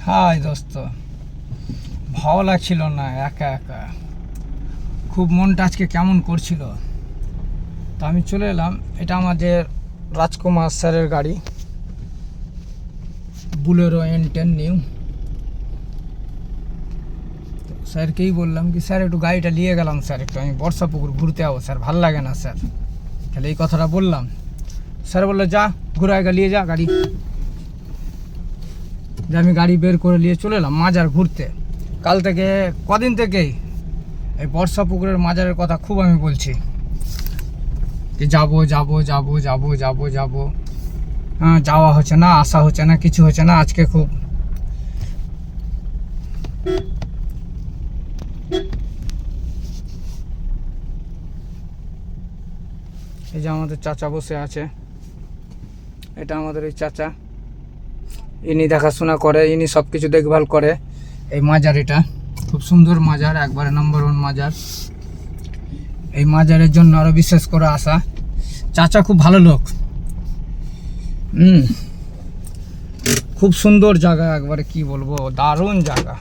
High দোস্ত, ভালো লাগছিল না একা একা, খুব মনটা আজকে কেমন করছিল। তো আমি চলে এলাম। এটা আমাদের রাজকুমার স্যারের গাড়ি, বুলেরো N10 নিউ। স্যারকেই বললাম কি স্যার একটু গাড়িটা নিয়ে গেলাম স্যার, একটু আমি বর্ষাপুকুর ঘুরতে যাবো স্যার, ভাল লাগে না স্যার। তাহলে এই কথাটা বললাম, স্যার বললো যা ঘুরে আগে নিয়ে যা গাড়ি। যে আমি গাড়ি বের করে নিয়ে চলে এলাম মাজার ঘুরতে। কাল থেকে কদিন থেকেই এই বর্ষাপুকুরের মাজারের কথা খুব আমি বলছি যে যাবো যাবো যাবো যাবো যাবো যাবো, হ্যাঁ যাওয়া হচ্ছে না, আসা হচ্ছে না, কিছু হচ্ছে না। আজকে খুব এই যে আমাদের চাচা বসে আছে, এটা আমাদের এই চাচা, ইনি দেখাশোনা করে, ইনি সব কিছু দেখভাল করে এই মাজার। এটা খুব সুন্দর মাজার, একবারে নম্বর 1 মাজার। এই মাজারের জন্য আরো বিশেষ করে আসা। চাচা খুব ভালো লোক, খুব সুন্দর জায়গা, একবারে কি বলবো, দারুণ জায়গা।